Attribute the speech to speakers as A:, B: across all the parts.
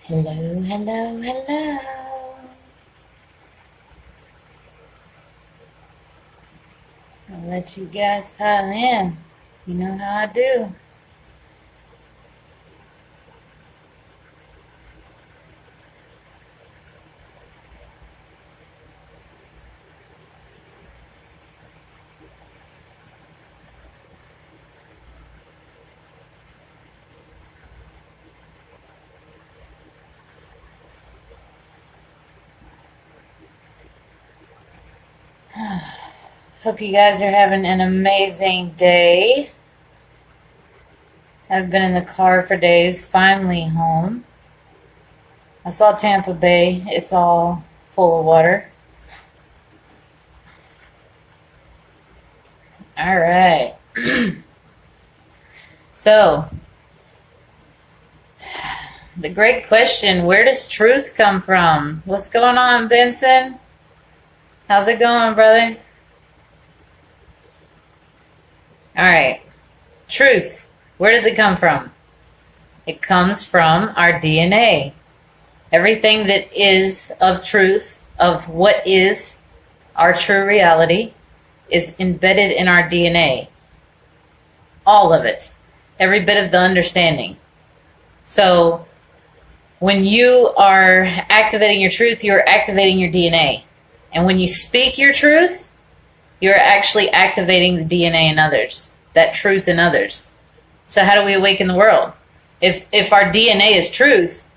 A: Hello, hello, hello. I'll let you guys pile in. You know how I do. Hope you guys are having an amazing day. I've been in the car for days, finally home. I saw Tampa Bay. It's all full of water. All right. So, the great question, where does truth come from? What's going on, Benson? How's it going, brother? All right. Truth. Where does it come from? It comes from our DNA. Everything that is of truth, of what is our true reality, is embedded in our DNA. All of it. Every bit of the understanding. So, when you are activating your truth, you're activating your DNA. And when you speak your truth, you're actually activating the DNA in others, that truth in others. So how do we awaken the world? If our DNA is truth,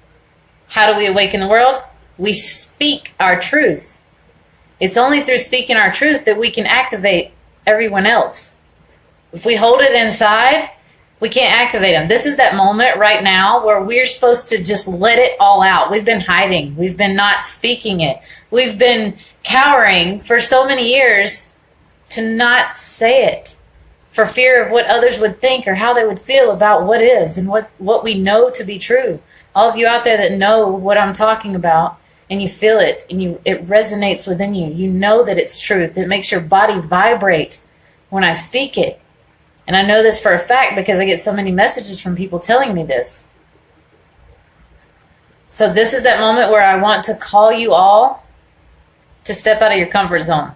A: how do we awaken the world? We speak our truth. It's only through speaking our truth that we can activate everyone else. If we hold it inside, we can't activate them. This is that moment right now where we're supposed to just let it all out. We've been hiding. We've been not speaking it. We've been cowering for so many years to not say it for fear of what others would think or how they would feel about what is and what we know to be true. All of you out there that know what I'm talking about and you feel it and it resonates within you. You know that it's truth. It makes your body vibrate when I speak it. And I know this for a fact because I get so many messages from people telling me this. So this is that moment where I want to call you all to step out of your comfort zone.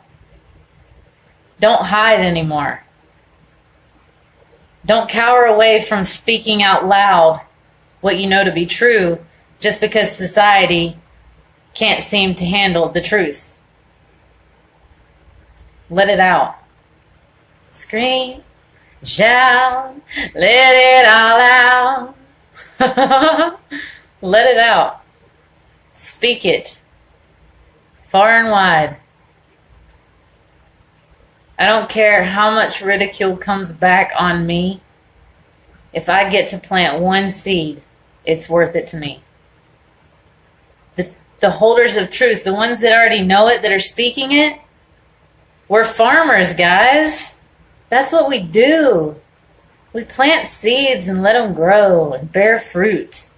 A: Don't hide anymore. Don't cower away from speaking out loud what you know to be true just because society can't seem to handle the truth. Let it out. Scream, shout, let it all out. Let it out. Speak it. Far and wide. I don't care how much ridicule comes back on me. If I get to plant one seed, it's worth it to me. The holders of truth, the ones that already know it, that are speaking it, we're farmers, guys. That's what we do. We plant seeds and let them grow and bear fruit.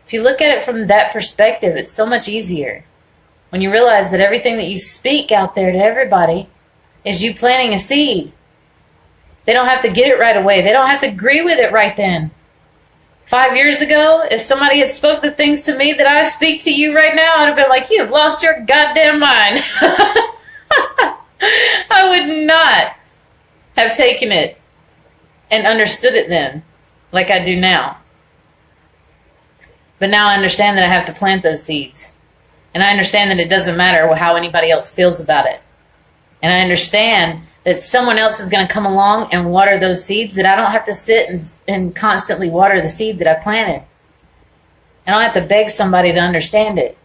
A: If you look at it from that perspective, it's so much easier. When you realize that everything that you speak out there to everybody is you planting a seed. They don't have to get it right away. They don't have to agree with it right then. 5 years ago, if somebody had spoke the things to me that I speak to you right now, I'd have been like, you have lost your goddamn mind. I would not have taken it and understood it then like I do now. But now I understand that I have to plant those seeds. And I understand that it doesn't matter how anybody else feels about it. And I understand that someone else is going to come along and water those seeds, that I don't have to sit and constantly water the seed that I planted. I don't have to beg somebody to understand it.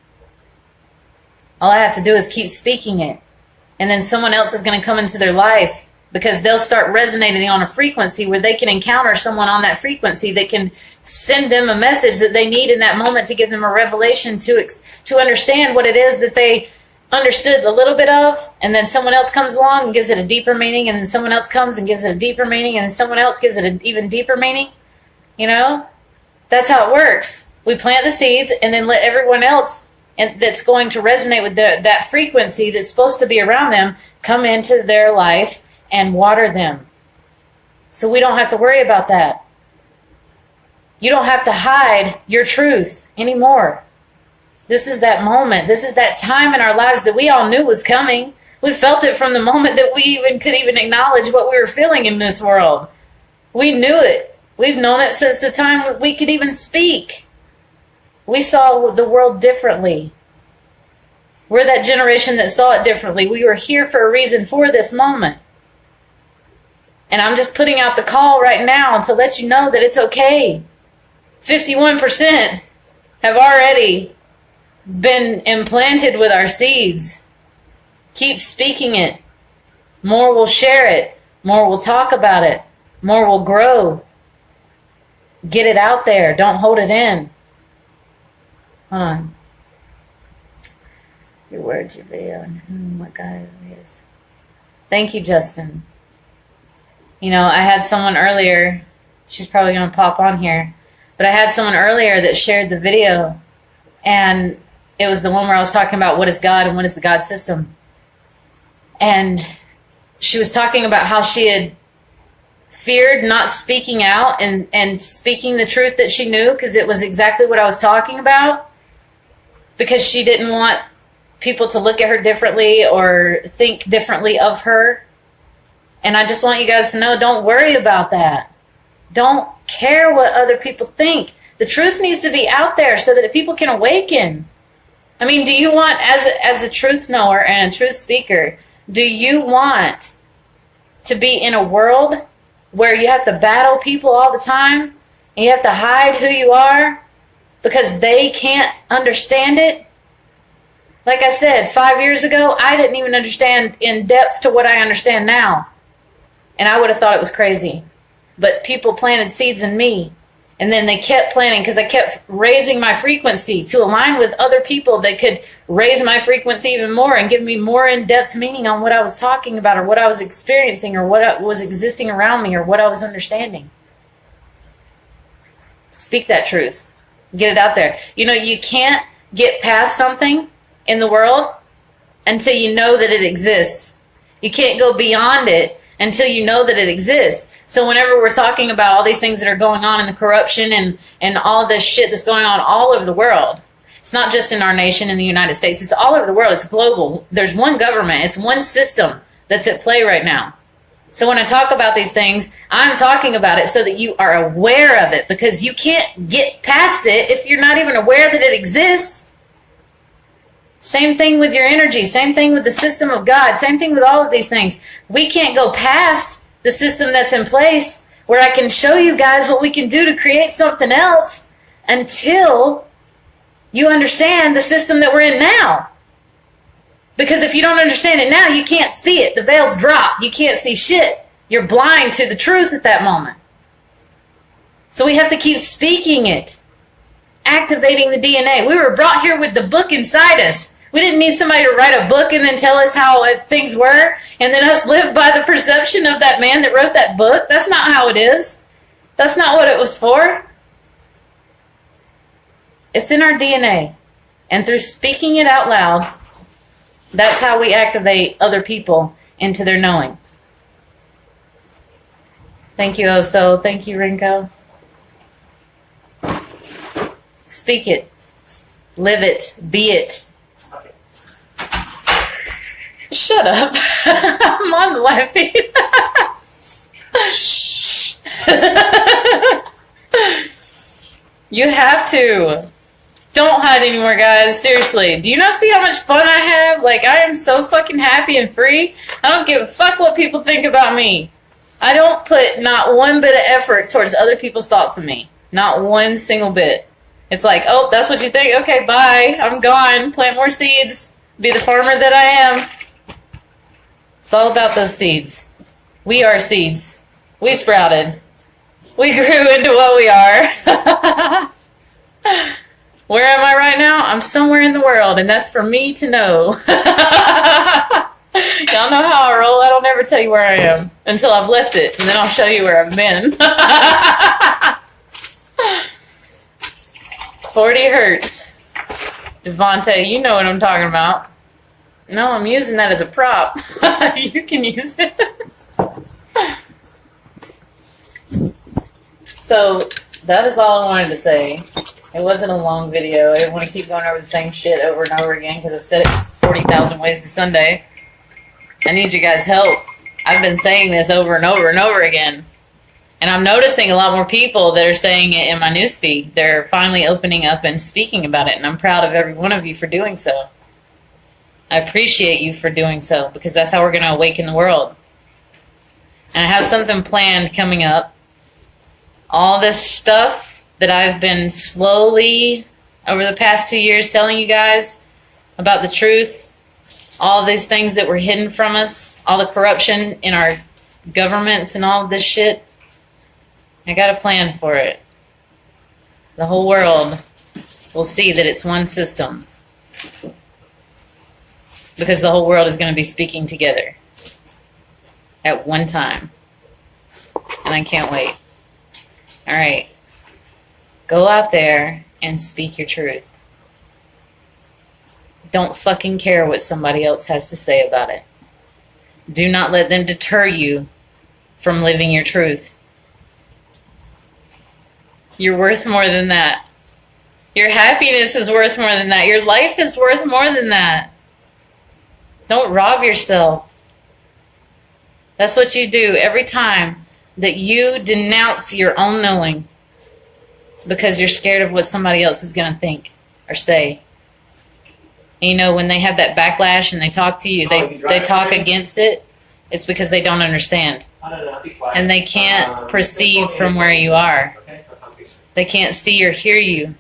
A: All I have to do is keep speaking it. And then someone else is going to come into their life because they'll start resonating on a frequency where they can encounter someone on that frequency that can send them a message that they need in that moment to give them a revelation to understand what it is that they understood a little bit of, and then someone else comes along and gives it a deeper meaning, and then someone else comes and gives it a deeper meaning, and then someone else gives it an even deeper meaning. You know? That's how it works. We plant the seeds and then let everyone else that's going to resonate with that frequency that's supposed to be around them come into their life and water them. So we don't have to worry about that. You don't have to hide your truth anymore. This is that moment. This is that time in our lives that we all knew was coming. We felt it from the moment that we could even acknowledge what we were feeling in this world. We knew it. We've known it since the time we could even speak. We saw the world differently. We're that generation that saw it differently. We were here for a reason for this moment. And I'm just putting out the call right now to let you know that it's okay. 51% have already been implanted with our seeds. Keep speaking it. More will share it. More will talk about it. More will grow. Get it out there. Don't hold it in. Hold on. Your words, your video, and what God is. Thank you, Justin. You know, I had someone earlier, she's probably going to pop on here, but I had someone earlier that shared the video, and it was the one where I was talking about what is God and what is the God system. And she was talking about how she had feared not speaking out and speaking the truth that she knew, because it was exactly what I was talking about, because she didn't want people to look at her differently or think differently of her. And I just want you guys to know, don't worry about that. Don't care what other people think. The truth needs to be out there so that people can awaken. I mean, do you want, as a truth knower and a truth speaker, do you want to be in a world where you have to battle people all the time and you have to hide who you are because they can't understand it? Like I said, 5 years ago, I didn't even understand in depth to what I understand now. And I would have thought it was crazy. But people planted seeds in me. And then they kept planting because I kept raising my frequency to align with other people that could raise my frequency even more and give me more in-depth meaning on what I was talking about or what I was experiencing or what was existing around me or what I was understanding. Speak that truth. Get it out there. You know, you can't get past something in the world until you know that it exists. You can't go beyond it until you know that it exists. So whenever we're talking about all these things that are going on in the corruption and all this shit that's going on all over the world, it's not just in our nation in the United States, it's all over the world, it's global. There's one government, it's one system that's at play right now. So when I talk about these things, I'm talking about it so that you are aware of it, because you can't get past it if you're not even aware that it exists. Same thing with your energy, same thing with the system of God, same thing with all of these things. We can't go past the system that's in place where I can show you guys what we can do to create something else until you understand the system that we're in now. Because if you don't understand it now, you can't see it. The veil's dropped. You can't see shit. You're blind to the truth at that moment. So we have to keep speaking it. Activating the DNA. We were brought here with the book inside us. We didn't need somebody to write a book and then tell us how things were and then us live by the perception of that man that wrote that book. That's not how it is. That's not what it was for. It's in our DNA. And through speaking it out loud, that's how we activate other people into their knowing. Thank you, Oso. Thank you, Rinko. Speak it. Live it. Be it. Shut up. I'm on live feed. You have to. Don't hide anymore, guys. Seriously. Do you not see how much fun I have? Like, I am so fucking happy and free. I don't give a fuck what people think about me. I don't put not one bit of effort towards other people's thoughts of me. Not one single bit. It's like, oh, that's what you think? Okay, bye. I'm gone. Plant more seeds. Be the farmer that I am. It's all about those seeds. We are seeds. We sprouted. We grew into what we are. Where am I right now? I'm somewhere in the world, and that's for me to know. Y'all know how I roll. I don't ever tell you where I am until I've left it, and then I'll show you where I've been. 40 hertz. Devontae, you know what I'm talking about. No, I'm using that as a prop. You can use it. So, that is all I wanted to say. It wasn't a long video. I didn't want to keep going over the same shit over and over again because I've said it 40,000 ways to Sunday. I need you guys' help. I've been saying this over and over and over again. And I'm noticing a lot more people that are saying it in my newsfeed. They're finally opening up and speaking about it, and I'm proud of every one of you for doing so. I appreciate you for doing so, because that's how we're going to awaken the world. And I have something planned coming up. All this stuff that I've been slowly, over the past 2 years, telling you guys about the truth, all these things that were hidden from us, all the corruption in our governments and all of this shit, I got a plan for it. The whole world will see that it's one system. Because the whole world is going to be speaking together. At one time. And I can't wait. Alright. Go out there and speak your truth. Don't fucking care what somebody else has to say about it. Do not let them deter you from living your truth. You're worth more than that. Your happiness is worth more than that. Your life is worth more than that. Don't rob yourself. That's what you do every time that you denounce your own knowing because you're scared of what somebody else is going to think or say. And you know, when they have that backlash and they talk to you, they talk against it, it's because they don't understand. And they can't perceive from where you are. They can't see or hear you.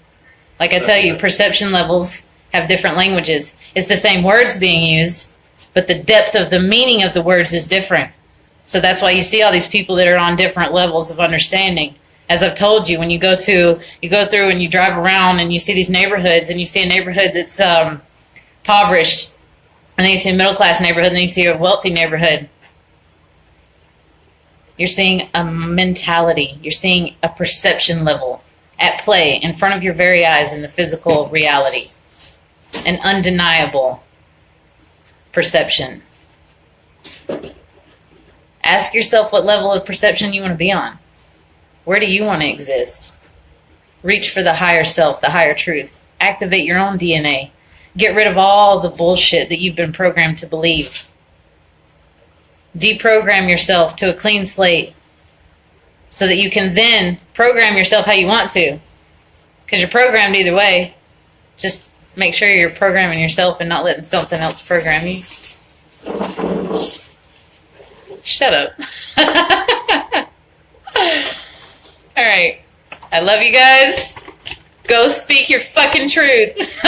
A: Like I tell you, perception levels have different languages. It's the same words being used, but the depth of the meaning of the words is different. So that's why you see all these people that are on different levels of understanding. As I've told you, when you go through and you drive around and you see these neighborhoods, and you see a neighborhood that's impoverished, and then you see a middle-class neighborhood, and then you see a wealthy neighborhood. You're seeing a mentality. You're seeing a perception level at play in front of your very eyes in the physical reality. An undeniable perception. Ask yourself what level of perception you want to be on. Where do you want to exist? Reach for the higher self, the higher truth. Activate your own DNA. Get rid of all the bullshit that you've been programmed to believe. Deprogram yourself to a clean slate so that you can then program yourself how you want to. Because you're programmed either way. Just make sure you're programming yourself and not letting something else program you. Shut up. Alright. I love you guys. Go speak your fucking truth.